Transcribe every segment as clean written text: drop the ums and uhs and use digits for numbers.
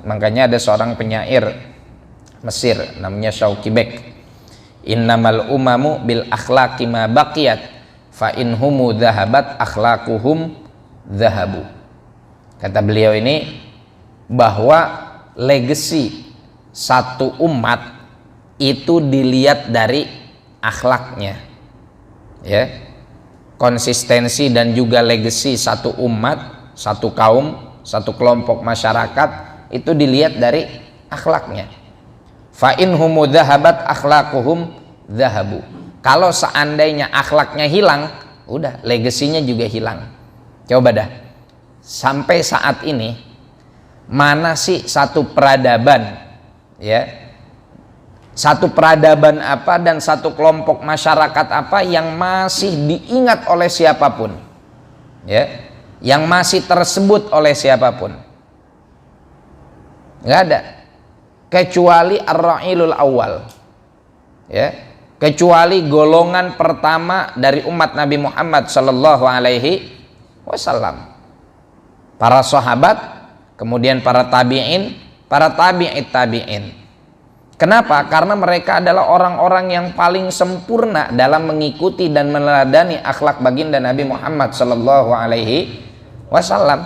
Makanya ada seorang penyair Mesir namanya Shawki Bek, innamal umamu bil akhlaqi ma baqiyat fa inhumu dhahabat akhlaquhum dhahabu. Kata beliau ini bahwa legacy satu umat itu dilihat dari akhlaknya, ya. Konsistensi dan juga legacy satu umat, satu kaum, satu kelompok masyarakat itu dilihat dari akhlaknya. Fa inhumu dhahabat akhlaquhum dhahabu. Kalau seandainya akhlaknya hilang, udah legasinya juga hilang. Coba dah, sampai saat ini mana sih satu peradaban, ya, satu peradaban apa dan satu kelompok masyarakat apa yang masih diingat oleh siapapun, ya, yang masih tersebut oleh siapapun? Nggak ada, kecuali ar-ra'ilul awal, ya, kecuali golongan pertama dari umat Nabi Muhammad sallallahu alaihi wasallam, para sahabat, kemudian para tabi'in, para tabi'it tabi'in. Kenapa? Karena mereka adalah orang-orang yang paling sempurna dalam mengikuti dan meneladani akhlak baginda Nabi Muhammad sallallahu alaihi wasallam,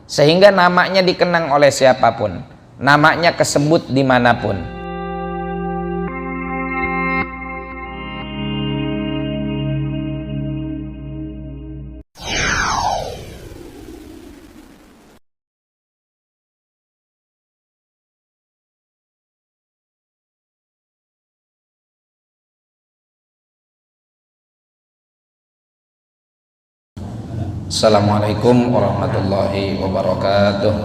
sehingga namanya dikenang oleh siapapun, namanya kesebut dimanapun. Assalamualaikum warahmatullahi wabarakatuh.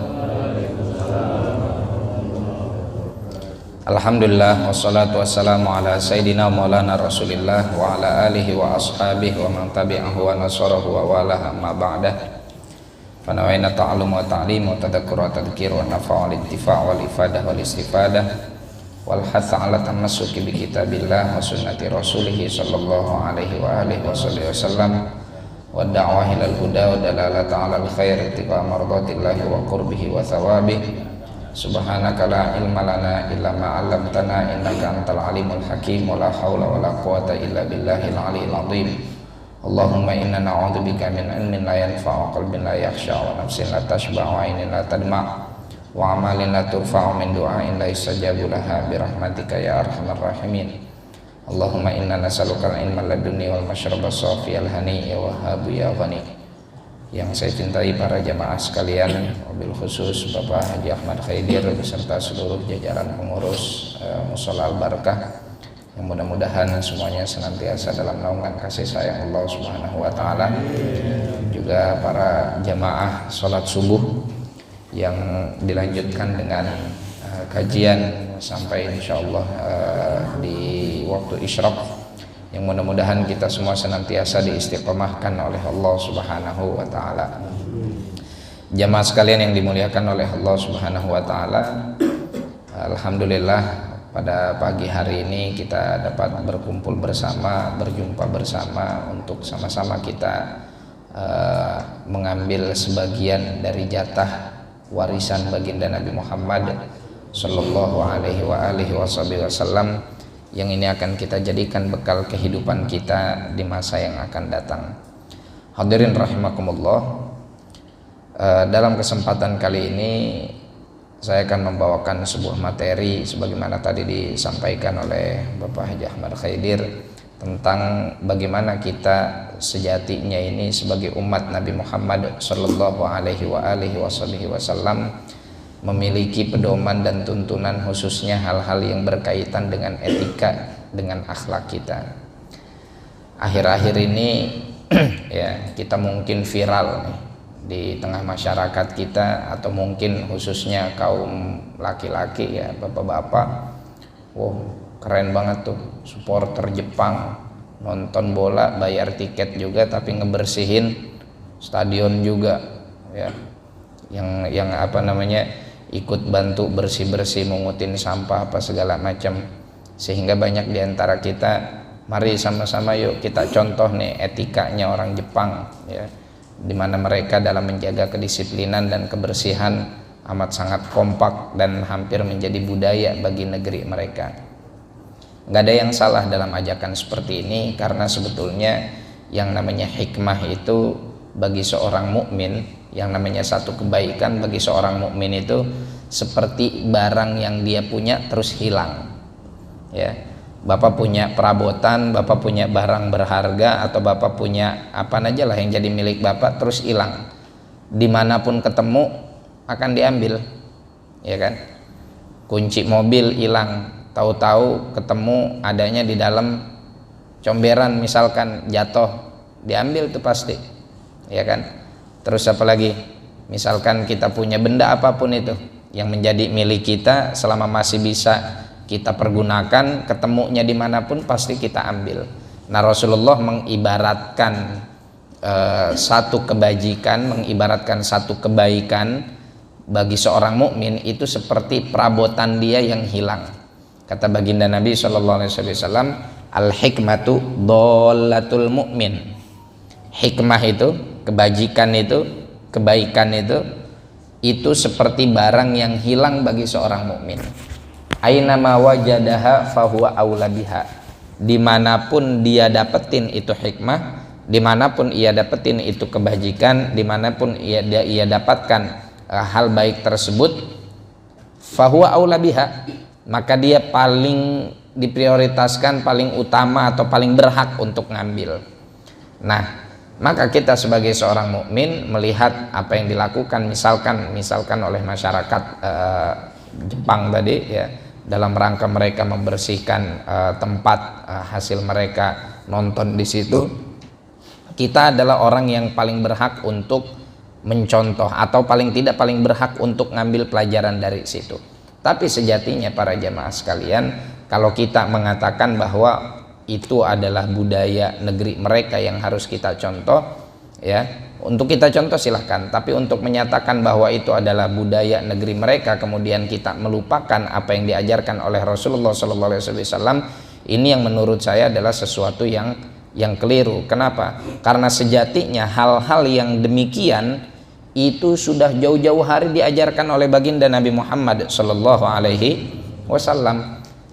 Alhamdulillah wassalatu wassalamu ala sayyidina maulana rasulillah wa ala alihi wa ashabihi wa man tabi'ahu wa nasarahu wa walaha ma ba'dah. Fanawaina ta'allum wa ta'lim wa tadhakkur wa tadhkir wa nafa' wal intifa' wal ifadah wal istifadah wal hatha ala tamassuki bi kitabillah wa sunnati rasulih sallallahu alaihi wa alihi wasallam wa da'wah ilal huda wa dalalata 'alal khair ittiba mardatillahi wa qurbihi wa thawabihi. Subhanaka la ilma lana illa ma 'allamtana innaka antal alimul hakim wa la haula wa la quwata illa billahil aliyyil azim. Allahumma inna na'udzubika min ilmin la yanfa'u, qalbin la yakhsha, wa nafsin la tashba'u, wa 'ainin la tadma', wa 'amalin la turfa'u, min du'ain la yustajabu laha bi rahmatika ya arhamar rahimin. Allahumma inna nas'alukal ilma ladunni wal masyraba safiyal hani ya wahhabu ya ghani. Yang saya cintai para jamaah sekalian, wabil khusus Bapak Haji Ahmad Khaidir beserta seluruh jajaran pengurus Mushola Al-Barakah, yang mudah-mudahan semuanya senantiasa dalam naungan kasih sayang Allah Subhanahu wa taala. Juga para jamaah sholat subuh yang dilanjutkan dengan kajian sampai insyaallah di waktu isyraq, yang mudah-mudahan kita semua senantiasa diistiqomahkan oleh Allah Subhanahu wa taala. Jamaah sekalian yang dimuliakan oleh Allah Subhanahu wa taala, alhamdulillah pada pagi hari ini kita dapat berkumpul bersama, berjumpa bersama untuk sama-sama kita mengambil sebagian dari jatah warisan baginda Nabi Muhammad sallallahu alaihi wa alihi wasallam, yang ini akan kita jadikan bekal kehidupan kita di masa yang akan datang. Hadirin rahimakumullah, dalam kesempatan kali ini saya akan membawakan sebuah materi sebagaimana tadi disampaikan oleh Bapak Haji Ahmad Khaidir tentang bagaimana kita sejatinya ini sebagai umat Nabi Muhammad sallallahu alaihi wa alihi wasallam memiliki pedoman dan tuntunan, khususnya hal-hal yang berkaitan dengan etika, dengan akhlak kita. Akhir-akhir ini ya, kita mungkin viral nih di tengah masyarakat kita, atau mungkin khususnya kaum laki-laki ya, bapak-bapak. Wow, keren banget tuh supporter Jepang, nonton bola bayar tiket juga tapi ngebersihin stadion juga ya, yang apa namanya, ikut bantu bersih-bersih, mungutin sampah apa segala macam. Sehingga banyak diantara kita, mari sama-sama yuk kita contoh nih etikanya orang Jepang ya, dimana mereka dalam menjaga kedisiplinan dan kebersihan amat sangat kompak dan hampir menjadi budaya bagi negeri mereka. Nggak ada yang salah dalam ajakan seperti ini, karena sebetulnya yang namanya hikmah itu bagi seorang mukmin, yang namanya satu kebaikan bagi seorang mukmin itu seperti barang yang dia punya terus hilang. Ya, Bapak punya perabotan, Bapak punya barang berharga, atau Bapak punya apa aja lah yang jadi milik Bapak terus hilang. Dimanapun ketemu akan diambil, ya kan? Kunci mobil hilang, tahu-tahu ketemu adanya di dalam comberan misalkan, jatuh, diambil tuh pasti, ya kan? Terus apa lagi? Misalkan kita punya benda apapun itu yang menjadi milik kita, selama masih bisa kita pergunakan, ketemunya dimanapun pasti kita ambil. Nah, Rasulullah mengibaratkan satu kebajikan, mengibaratkan satu kebaikan bagi seorang mukmin itu seperti perabotan dia yang hilang. Kata baginda Nabi SAW, al hikmatu dholatul mu'min. Hikmah itu, kebajikan itu, kebaikan itu seperti barang yang hilang bagi seorang mukmin. Ainama wajadaha fahuwa aula biha. Dimanapun dia dapetin itu hikmah, dimanapun ia dapetin itu kebajikan, dimanapun ia dapatkan hal baik tersebut, fahuwa aula biha, maka dia paling diprioritaskan, paling utama atau paling berhak untuk ngambil. Nah, maka kita sebagai seorang mukmin melihat apa yang dilakukan misalkan oleh masyarakat Jepang tadi, ya, dalam rangka mereka membersihkan tempat hasil mereka nonton di situ, kita adalah orang yang paling berhak untuk mencontoh, atau paling tidak paling berhak untuk ngambil pelajaran dari situ. Tapi sejatinya para jamaah sekalian, kalau kita mengatakan bahwa itu adalah budaya negeri mereka yang harus kita contoh, ya, untuk kita contoh silahkan. Tapi untuk menyatakan bahwa itu adalah budaya negeri mereka, kemudian kita melupakan apa yang diajarkan oleh Rasulullah SAW, ini yang menurut saya adalah sesuatu yang keliru. Kenapa? Karena sejatinya hal-hal yang demikian itu sudah jauh-jauh hari diajarkan oleh baginda Nabi Muhammad SAW.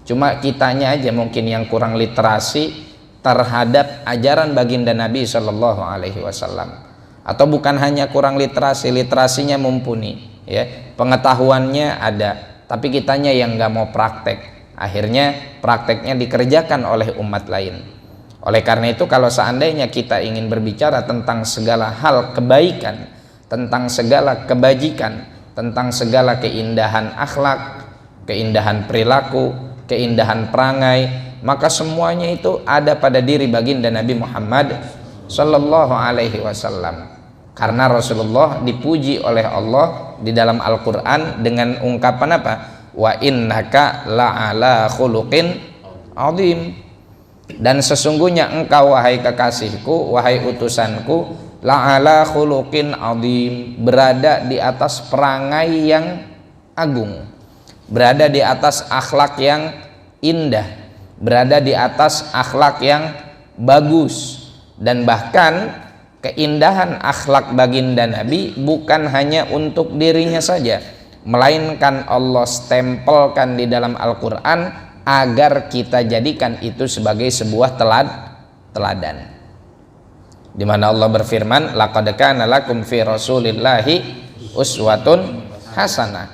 Cuma kitanya aja mungkin yang kurang literasi terhadap ajaran baginda Nabi SAW. Atau bukan hanya kurang literasi, literasinya mumpuni, ya, pengetahuannya ada, tapi kitanya yang nggak mau praktek. Akhirnya prakteknya dikerjakan oleh umat lain. Oleh karena itu, kalau seandainya kita ingin berbicara tentang segala hal kebaikan, tentang segala kebajikan, tentang segala keindahan akhlak, keindahan perilaku, keindahan perangai, maka semuanya itu ada pada diri baginda Nabi Muhammad Sallallahu Alaihi Wasallam. Karena Rasulullah dipuji oleh Allah di dalam Al-Quran dengan ungkapan apa? Wa innaka la'ala khuluqin azim. Dan sesungguhnya engkau wahai kekasihku, wahai utusanku, la'ala khuluqin azim, berada di atas perangai yang agung, berada di atas akhlak yang indah, berada di atas akhlak yang bagus. Dan bahkan keindahan akhlak baginda Nabi bukan hanya untuk dirinya saja, melainkan Allah stempelkan di dalam Al-Quran agar kita jadikan itu sebagai sebuah teladan. Di mana Allah berfirman, laqad kana lakum fi rasulillahi uswatun hasanah.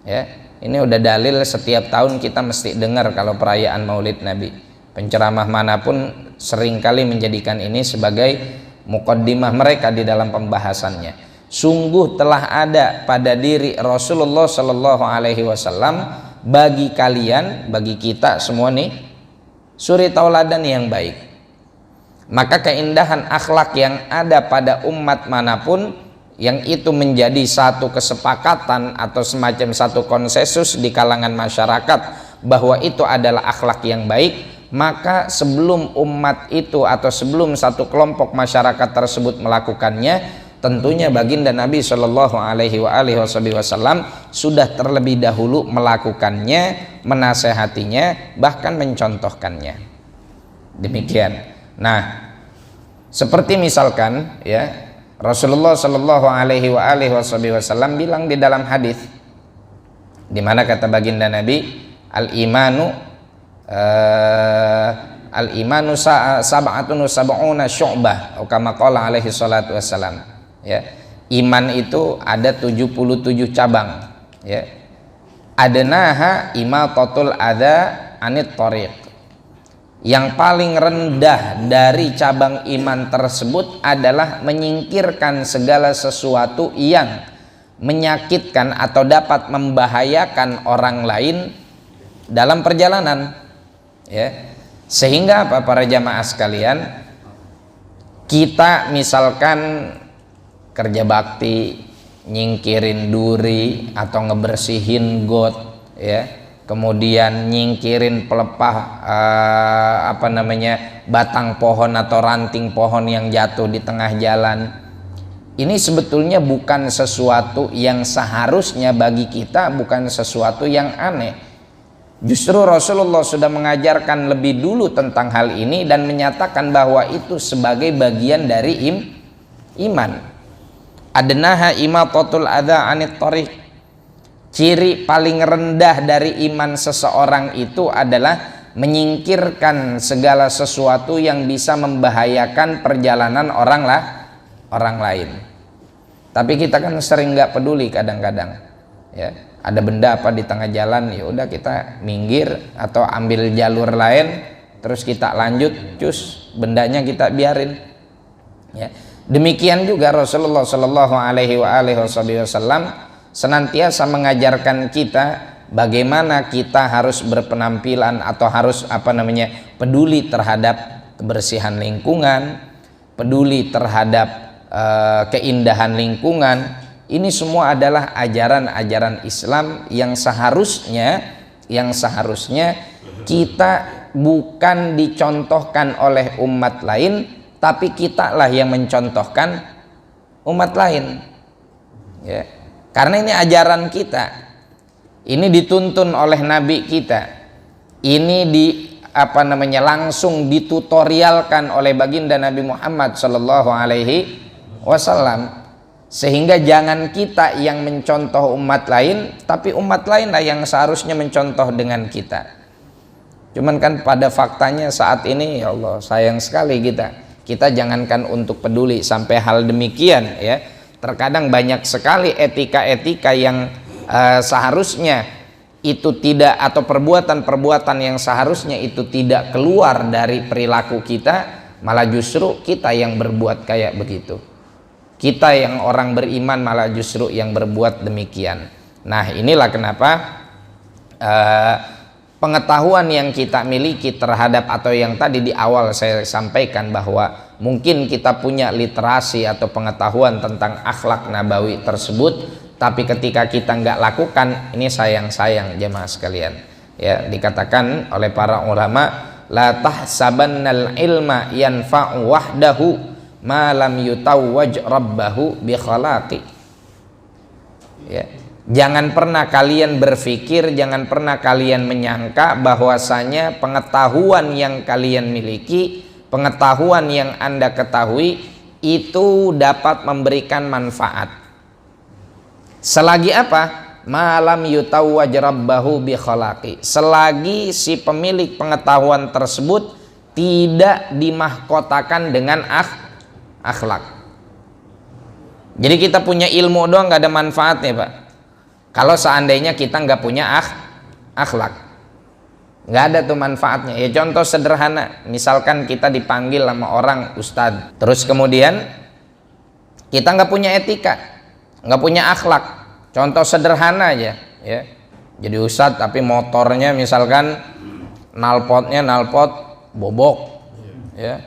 Ya, ini udah dalil setiap tahun kita mesti dengar kalau perayaan Maulid Nabi. Penceramah manapun seringkali menjadikan ini sebagai muqaddimah mereka di dalam pembahasannya. Sungguh telah ada pada diri Rasulullah Sallallahu Alaihi Wasallam bagi kalian, bagi kita semua nih, suri tauladan yang baik. Maka keindahan akhlak yang ada pada umat manapun, yang itu menjadi satu kesepakatan atau semacam satu konsensus di kalangan masyarakat bahwa itu adalah akhlak yang baik, maka sebelum umat itu atau sebelum satu kelompok masyarakat tersebut melakukannya, tentunya baginda Nabi Shallallahu Alaihi Wasallam sudah terlebih dahulu melakukannya, menasehatinya, bahkan mencontohkannya. Demikian. Nah, seperti misalkan, ya, Rasulullah Shallallahu Alaihi Wasallam bilang di dalam hadis, di mana kata baginda Nabi, al-imanu sab'atun wa sab'una syu'bah, atau kama qala alaihi salatu wassalam. Ya, iman itu ada 77 cabang. Ya, adnaha imatatul adza anit thariq. Yang paling rendah dari cabang iman tersebut adalah menyingkirkan segala sesuatu yang menyakitkan atau dapat membahayakan orang lain dalam perjalanan. Ya, sehingga apa, para jamaah sekalian, kita misalkan kerja bakti, nyingkirin duri atau ngebersihin got, ya, kemudian nyingkirin pelepah batang pohon atau ranting pohon yang jatuh di tengah jalan. Ini sebetulnya bukan sesuatu yang seharusnya bagi kita, bukan sesuatu yang aneh. Justru Rasulullah sudah mengajarkan lebih dulu tentang hal ini dan menyatakan bahwa itu sebagai bagian dari iman. Adnaha imatatul adza anit thariq. Ciri paling rendah dari iman seseorang itu adalah menyingkirkan segala sesuatu yang bisa membahayakan perjalanan orang lain. Tapi kita kan sering nggak peduli kadang-kadang. Ya, ada benda apa di tengah jalan, ya udah kita minggir atau ambil jalur lain, terus kita lanjut, cus bendanya kita biarin. Ya, demikian juga Rasulullah Shallallahu Alaihi Wasallam senantiasa mengajarkan kita bagaimana kita harus berpenampilan atau harus peduli terhadap kebersihan lingkungan, peduli terhadap keindahan lingkungan. Ini semua adalah ajaran-ajaran Islam yang seharusnya kita bukan dicontohkan oleh umat lain, tapi kita lah yang mencontohkan umat lain. Ya. Karena ini ajaran kita, ini dituntun oleh Nabi kita, ini langsung ditutorialkan oleh baginda Nabi Muhammad Sallallahu Alaihi Wasallam, sehingga jangan kita yang mencontoh umat lain, tapi umat lain lah yang seharusnya mencontoh dengan kita. Cuman kan pada faktanya saat ini, ya Allah, sayang sekali kita jangankan untuk peduli sampai hal demikian, ya. Terkadang banyak sekali etika-etika yang seharusnya itu tidak, atau perbuatan-perbuatan yang seharusnya itu tidak keluar dari perilaku kita, malah justru kita yang berbuat kayak begitu. Kita yang orang beriman malah justru yang berbuat demikian. Nah, inilah kenapa pengetahuan yang kita miliki terhadap, atau yang tadi di awal saya sampaikan bahwa mungkin kita punya literasi atau pengetahuan tentang akhlak nabawi tersebut, tapi ketika kita nggak lakukan, ini sayang jemaah sekalian. Ya, dikatakan oleh para ulama, la tahsabannal ilma yanfa'u wahdahu ma lam yutawwaj rabbahu bi khalaqi. Ya, jangan pernah kalian berpikir, jangan pernah kalian menyangka bahwasanya pengetahuan yang kalian miliki, pengetahuan yang Anda ketahui itu dapat memberikan manfaat selagi apa? Malam yutawwaj rabbahu bi khalaqi, selagi si pemilik pengetahuan tersebut tidak dimahkotakan dengan akhlak. Jadi kita punya ilmu doang nggak ada manfaatnya, Pak, kalau seandainya kita nggak punya akhlak. Nggak ada tuh manfaatnya. Ya, contoh sederhana, misalkan kita dipanggil sama orang ustadz, terus kemudian kita nggak punya etika, nggak punya akhlak. Contoh sederhana aja, ya, jadi ustadz tapi motornya misalkan nalpot bobok, ya,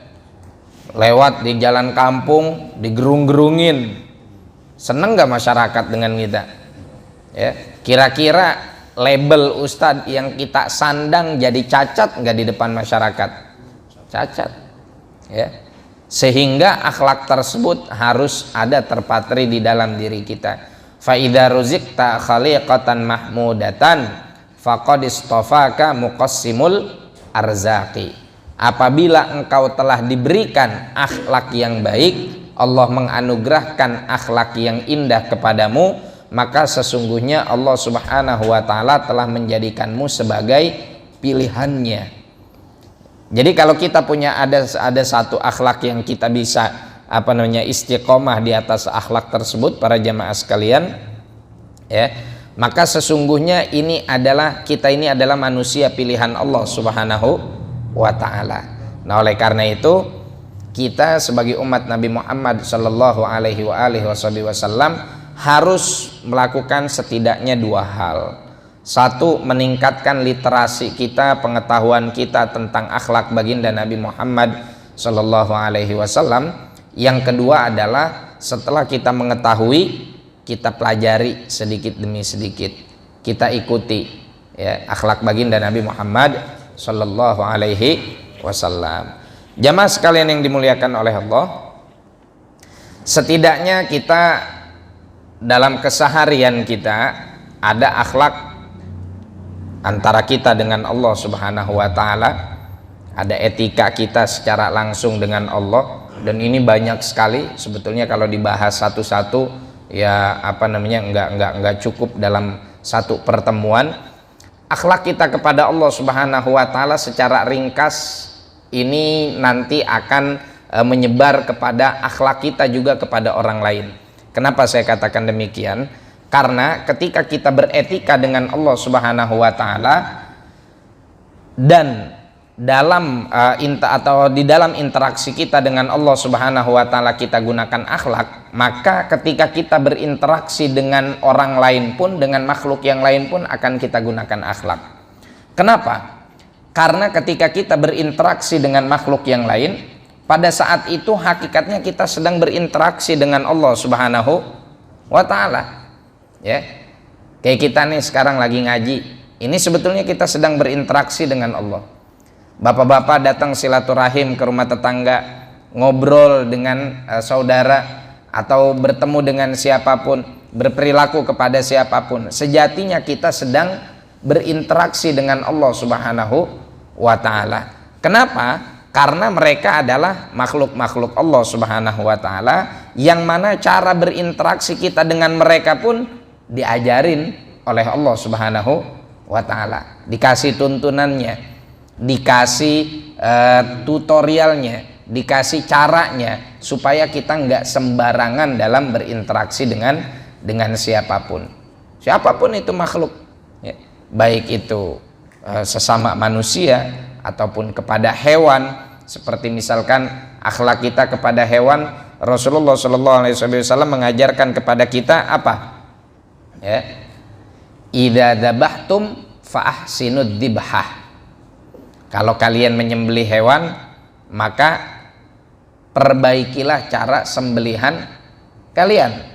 lewat di jalan kampung digerung-gerungin, seneng nggak masyarakat dengan kita? Ya, kira-kira label ustadz yang kita sandang jadi cacat nggak di depan masyarakat? Cacat, ya. Sehingga akhlak tersebut harus ada terpatri di dalam diri kita. Fa idza ruziqta khaliqatan mahmudatan faqad istafaka muqassimul arzaqi. Apabila engkau telah diberikan akhlak yang baik, Allah menganugerahkan akhlak yang indah kepadamu, maka sesungguhnya Allah Subhanahu wa taala telah menjadikanmu sebagai pilihannya. Jadi kalau kita punya ada satu akhlak yang kita bisa istiqomah di atas akhlak tersebut, para jamaah sekalian, ya, maka sesungguhnya kita ini adalah manusia pilihan Allah Subhanahu wa taala. Nah, oleh karena itu kita sebagai umat Nabi Muhammad sallallahu alaihi wasallam harus melakukan setidaknya dua hal. Satu, meningkatkan literasi kita, pengetahuan kita tentang akhlak baginda Nabi Muhammad sallallahu alaihi wasallam. Yang kedua adalah setelah kita mengetahui, kita pelajari sedikit demi sedikit, kita ikuti, ya, akhlak baginda Nabi Muhammad sallallahu alaihi wasallam. Jamaah sekalian yang dimuliakan oleh Allah, setidaknya kita dalam keseharian kita ada akhlak antara kita dengan Allah Subhanahu wa taala, ada etika kita secara langsung dengan Allah, dan ini banyak sekali sebetulnya kalau dibahas satu-satu, ya enggak cukup dalam satu pertemuan. Akhlak kita kepada Allah Subhanahu wa taala secara ringkas ini nanti akan menyebar kepada akhlak kita juga kepada orang lain. Kenapa saya katakan demikian? Karena ketika kita beretika dengan Allah Subhanahu wa taala dan di dalam interaksi kita dengan Allah Subhanahu wa taala kita gunakan akhlak, maka ketika kita berinteraksi dengan orang lain pun, dengan makhluk yang lain pun akan kita gunakan akhlak. Kenapa? Karena ketika kita berinteraksi dengan makhluk yang lain, pada saat itu hakikatnya kita sedang berinteraksi dengan Allah Subhanahu wa taala. Ya. Kayak kita nih sekarang lagi ngaji. Ini sebetulnya kita sedang berinteraksi dengan Allah. Bapak-bapak datang silaturahim ke rumah tetangga, ngobrol dengan saudara, atau bertemu dengan siapapun, berperilaku kepada siapapun, sejatinya kita sedang berinteraksi dengan Allah Subhanahu wa taala. Kenapa? Karena mereka adalah makhluk-makhluk Allah Subhanahu wa taala, yang mana cara berinteraksi kita dengan mereka pun diajarin oleh Allah Subhanahu wa taala, dikasih tuntunannya, dikasih tutorialnya, dikasih caranya, supaya kita nggak sembarangan dalam berinteraksi dengan siapapun itu makhluk, ya, baik itu sesama manusia ataupun kepada hewan. Seperti misalkan akhlak kita kepada hewan, Rasulullah SAW mengajarkan kepada kita apa? Ya, idza dzabhtum fa ahsinud dzibhah. Kalau kalian menyembelih hewan, maka perbaikilah cara sembelihan kalian.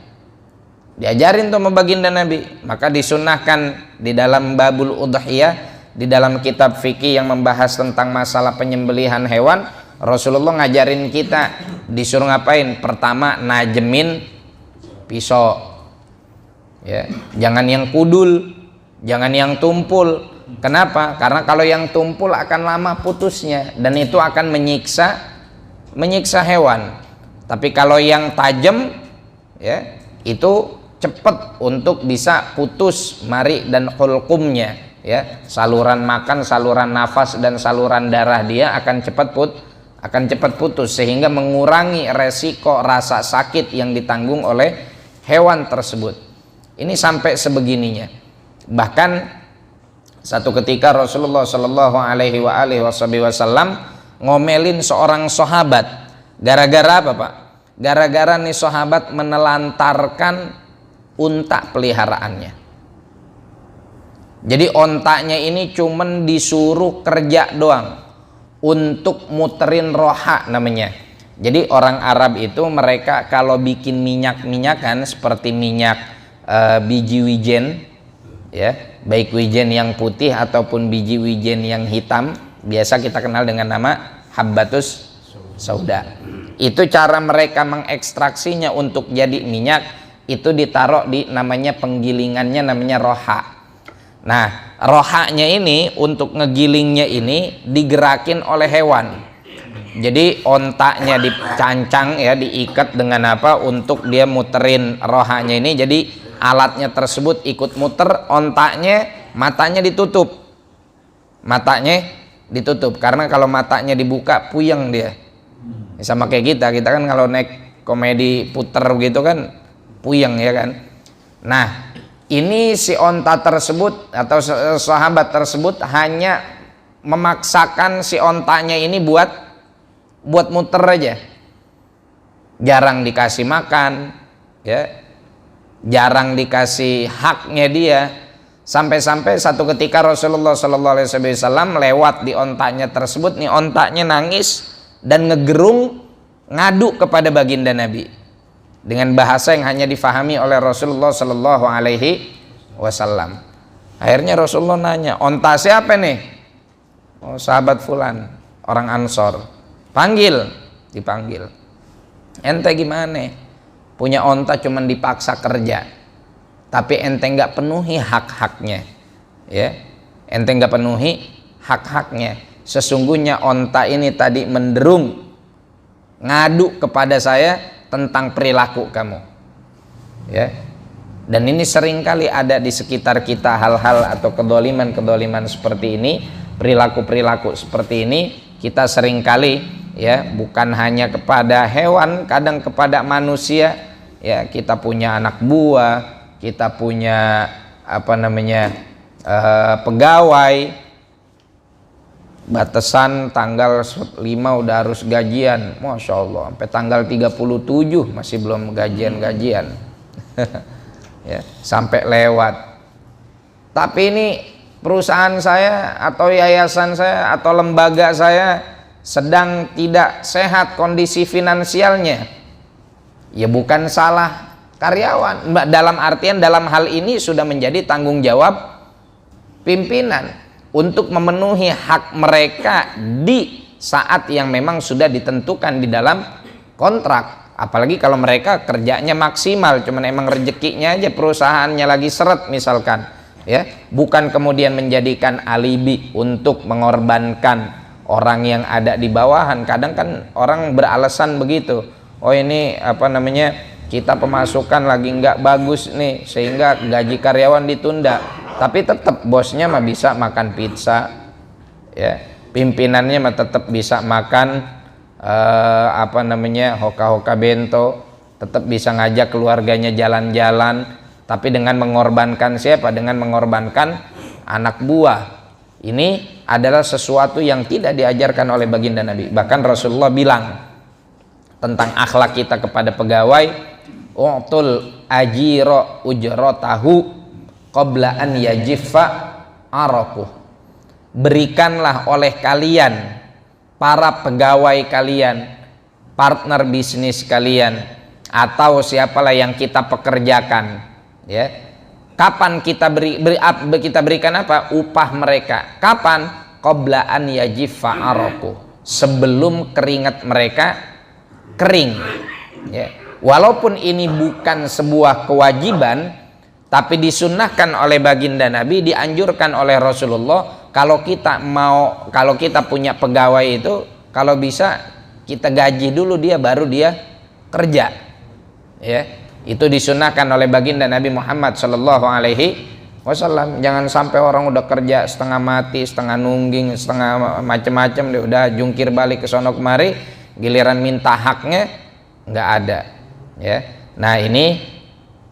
Diajarin tuh sama baginda Nabi. Maka disunahkan di dalam babul udhiyah, di dalam kitab fikih yang membahas tentang masalah penyembelihan hewan, Rasulullah ngajarin kita disuruh ngapain? Pertama, najemin pisau. Ya, jangan yang kudul, jangan yang tumpul. Kenapa? Karena kalau yang tumpul akan lama putusnya, dan itu akan menyiksa hewan. Tapi kalau yang tajam, ya, itu cepat untuk bisa putus mari dan hulkumnya, ya, saluran makan, saluran nafas, dan saluran darah dia akan cepat putus, sehingga mengurangi resiko rasa sakit yang ditanggung oleh hewan tersebut. Ini sampai sebegininya. Bahkan satu ketika Rasulullah Shallallahu Alaihi Wasallam ngomelin seorang sahabat. Gara-gara apa, Pak? Gara-gara nih sahabat menelantarkan unta peliharaannya. Jadi ontanya ini cuman disuruh kerja doang untuk muterin roha namanya. Jadi orang Arab itu mereka kalau bikin minyak-minyakan seperti minyak biji wijen, ya, baik wijen yang putih ataupun biji wijen yang hitam, biasa kita kenal dengan nama habbatus sauda. Itu cara mereka mengekstraksinya untuk jadi minyak, itu ditaruh di namanya penggilingannya, namanya roha. Nah, rohanya ini untuk ngegilingnya ini digerakin oleh hewan. Jadi ontaknya dicancang, ya, diikat dengan apa untuk dia muterin rohanya ini. Jadi alatnya tersebut ikut muter, matanya ditutup karena kalau matanya dibuka puyeng dia. Sama kayak kita kan kalau naik komedi puter gitu kan puyeng ya kan. Nah, ini si onta tersebut atau sahabat tersebut hanya memaksakan si ontanya ini buat muter aja. Jarang dikasih makan, ya. Jarang dikasih haknya dia. Sampai-sampai satu ketika Rasulullah SAW lewat di ontanya tersebut, nih ontanya nangis dan ngegerung ngadu kepada baginda Nabi dengan bahasa yang hanya difahami oleh Rasulullah SAW. Akhirnya Rasulullah nanya, onta siapa nih? Oh, sahabat fulan, orang Ansor. Dipanggil. Ente gimana? Punya onta cuman dipaksa kerja, tapi ente nggak penuhi hak-haknya, ya. Ente nggak penuhi hak-haknya. Sesungguhnya onta ini tadi menderung, ngadu kepada saya tentang perilaku kamu, ya. Dan ini seringkali ada di sekitar kita hal-hal atau kedoliman seperti ini, perilaku seperti ini kita seringkali, ya, bukan hanya kepada hewan, kadang kepada manusia, ya. Kita punya anak buah, kita punya pegawai, batasan tanggal 5 udah harus gajian, Masya Allah, sampai tanggal 37 masih belum gajian ya, sampai lewat. Tapi ini perusahaan saya atau yayasan saya atau lembaga saya sedang tidak sehat kondisi finansialnya, ya bukan salah karyawan, dalam artian dalam hal ini sudah menjadi tanggung jawab pimpinan untuk memenuhi hak mereka di saat yang memang sudah ditentukan di dalam kontrak. Apalagi kalau mereka kerjanya maksimal, cuman emang rezekinya aja perusahaannya lagi seret misalkan, ya, bukan kemudian menjadikan alibi untuk mengorbankan orang yang ada di bawahan. Kadang kan orang beralasan begitu, oh ini kita pemasukan lagi nggak bagus nih sehingga gaji karyawan ditunda, tapi tetap bosnya mah bisa makan pizza, ya, pimpinannya mah tetap bisa makan hoka-hoka bento, tetap bisa ngajak keluarganya jalan-jalan, tapi dengan mengorbankan siapa? Dengan mengorbankan anak buah. Ini adalah sesuatu yang tidak diajarkan oleh baginda Nabi. Bahkan Rasulullah bilang tentang akhlak kita kepada pegawai, u'tul ajiro ujrotahu qabla an yajiffa araquh. Berikanlah oleh kalian, para pegawai kalian, partner bisnis kalian, atau siapalah yang kita pekerjakan, ya. Kapan kita berikan apa? Upah mereka. Kapan? Qabla an yajiffa araquh. Sebelum keringat mereka kering, ya. Walaupun ini bukan sebuah kewajiban, tapi disunnahkan oleh baginda Nabi, dianjurkan oleh Rasulullah. Kalau kita punya pegawai itu, kalau bisa kita gaji dulu dia, baru dia kerja, ya. Itu disunnahkan oleh baginda Nabi Muhammad SAW. Jangan sampai orang udah kerja setengah mati, setengah nungging, setengah macem-macem, dia udah jungkir balik ke sono kemari, giliran minta haknya nggak ada, ya. Nah, ini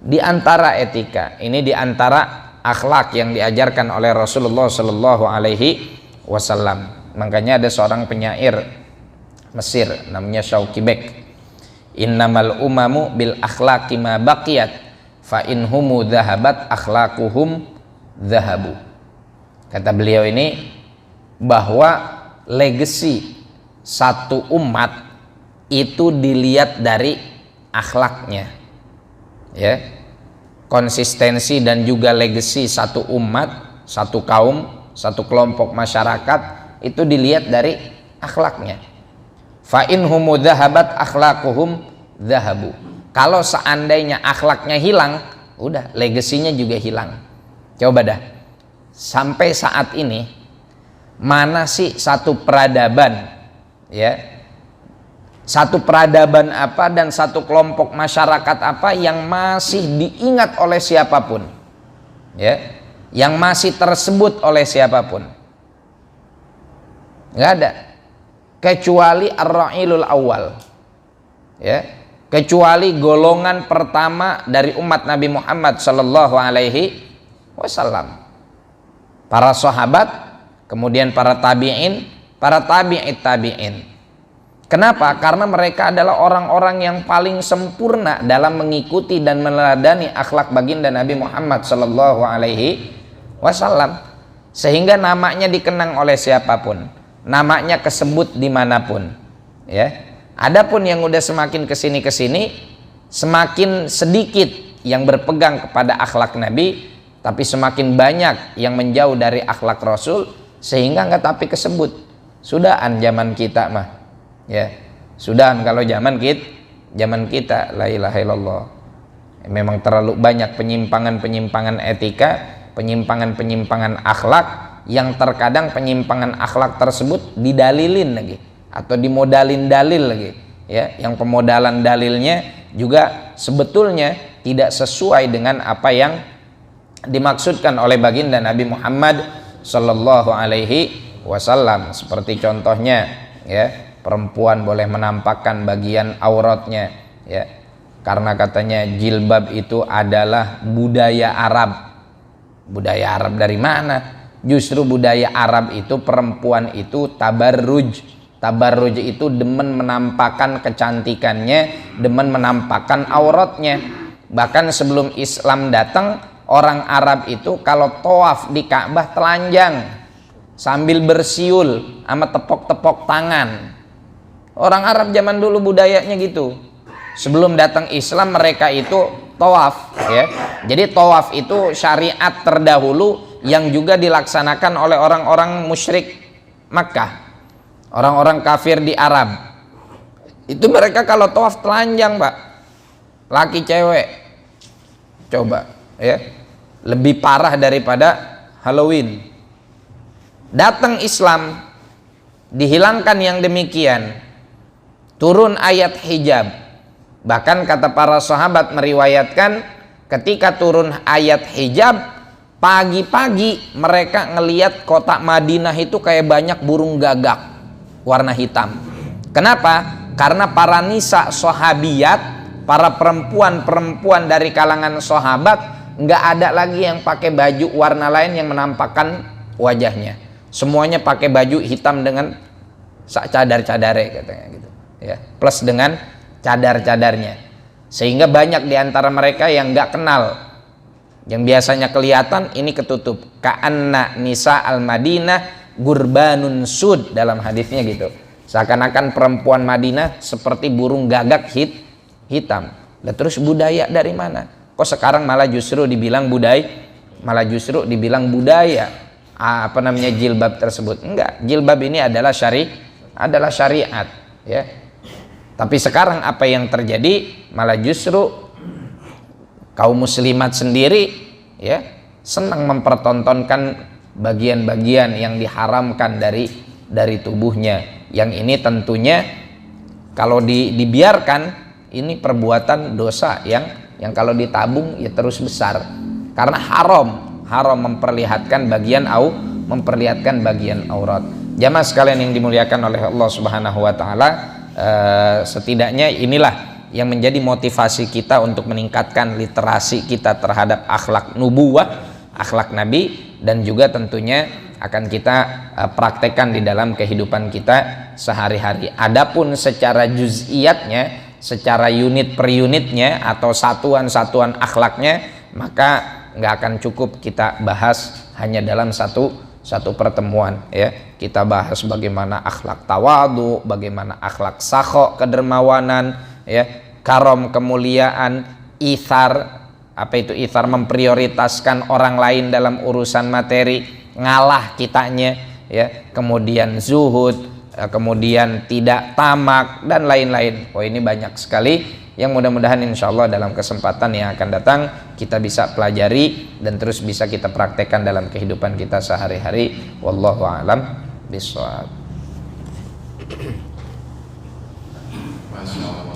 diantara etika, ini diantara akhlak yang diajarkan oleh Rasulullah SAW. Makanya ada seorang penyair Mesir namanya Shawki Bek, innamal umamu bil akhlaqi ma baqiyat fa inhumu dhahabat akhlaquhum dhahabu. Kata beliau ini bahwa legacy satu umat itu dilihat dari akhlaknya, ya. Konsistensi dan juga legacy satu umat, satu kaum, satu kelompok masyarakat itu dilihat dari akhlaknya. Fa inhumu dhahabat akhlaquhum dhahabu. Kalau seandainya akhlaknya hilang, udah legasinya juga hilang. Coba dah, sampai saat ini mana sih satu peradaban, ya, satu peradaban apa dan satu kelompok masyarakat apa yang masih diingat oleh siapapun, ya, yang masih tersebut oleh siapapun. Nggak ada, kecuali ar-ra'ilul awal, ya, kecuali golongan pertama dari umat Nabi Muhammad sallallahu alaihi wasallam, para sahabat, kemudian para tabi'in, para tabi'it tabi'in. Kenapa? Karena mereka adalah orang-orang yang paling sempurna dalam mengikuti dan meneladani akhlak baginda Nabi Muhammad sallallahu alaihi wasallam, sehingga namanya dikenang oleh siapapun, namanya kesebut dimanapun, ya. Adapun yang udah semakin kesini semakin sedikit yang berpegang kepada akhlak Nabi, tapi semakin banyak yang menjauh dari akhlak Rasul, sehingga nggak tapi kesebut. Sudahan zaman kita mah, ya, sudahan kalau zaman kita la ilaha illallah. Memang terlalu banyak penyimpangan etika, penyimpangan akhlak, yang terkadang penyimpangan akhlak tersebut didalilin lagi atau dimodalin dalil lagi, ya, yang pemodalan dalilnya juga sebetulnya tidak sesuai dengan apa yang dimaksudkan oleh baginda Nabi Muhammad sallallahu alaihi wasallam. Seperti contohnya, ya, perempuan boleh menampakkan bagian auratnya, ya, karena katanya jilbab itu adalah budaya Arab. Budaya Arab dari mana? Justru budaya Arab itu perempuan itu tabarruj. Tabarruj itu demen menampakkan kecantikannya, demen menampakkan auratnya. Bahkan sebelum Islam datang, orang Arab itu kalau tawaf di Ka'bah telanjang sambil bersiul sama tepok-tepok tangan. Orang Arab zaman dulu budayanya gitu. Sebelum datang Islam mereka itu tawaf, ya. Jadi tawaf itu syariat terdahulu yang juga dilaksanakan oleh orang-orang musyrik Makkah, orang-orang kafir di Arab. Itu mereka kalau tawaf telanjang, Pak. Laki cewek. Coba, ya. Lebih parah daripada Halloween. Datang Islam, dihilangkan yang demikian. Turun ayat hijab. Bahkan kata para sahabat meriwayatkan, ketika turun ayat hijab, pagi-pagi mereka ngelihat kota Madinah itu kayak banyak burung gagak warna hitam. Kenapa? Karena para nisa sahabiyat, para perempuan-perempuan dari kalangan sahabat, nggak ada lagi yang pakai baju warna lain yang menampakkan wajahnya. Semuanya pakai baju hitam dengan cadar-cadare katanya gitu, ya, plus dengan cadar-cadarnya, sehingga banyak diantara mereka yang nggak kenal, yang biasanya kelihatan ini ketutup. Ka'anna nisa al-Madinah gurbanun sud, dalam hadisnya gitu, seakan-akan perempuan Madinah seperti burung gagak hitam. Lah terus budaya dari mana? Kok sekarang malah justru dibilang budaya apa namanya jilbab tersebut? Enggak, jilbab ini adalah syariat, ya. Tapi sekarang apa yang terjadi? Malah justru kaum muslimat sendiri, ya, senang mempertontonkan bagian-bagian yang diharamkan dari tubuhnya. Yang ini tentunya kalau dibiarkan, ini perbuatan dosa yang kalau ditabung ya terus besar, karena haram memperlihatkan bagian aurat. Jamaah sekalian yang dimuliakan oleh Allah Subhanahu wa taala, setidaknya inilah yang menjadi motivasi kita untuk meningkatkan literasi kita terhadap akhlak nubuwah, akhlak Nabi, dan juga tentunya akan kita praktekkan di dalam kehidupan kita sehari-hari. Adapun secara juz'iyatnya, secara unit per unitnya atau satuan-satuan akhlaknya, maka nggak akan cukup kita bahas hanya dalam satu pertemuan, ya. Kita bahas bagaimana akhlak tawadu, bagaimana akhlak sakho, kedermawanan, ya, karom, kemuliaan, ithar. Apa itu ithar? Memprioritaskan orang lain dalam urusan materi, ngalah kitanya, ya. Kemudian zuhud, kemudian tidak tamak, dan lain-lain. Oh, ini banyak sekali yang mudah-mudahan insya Allah dalam kesempatan yang akan datang kita bisa pelajari dan terus bisa kita praktekkan dalam kehidupan kita sehari-hari. Wallahu a'lam bishawab. Masya Allah.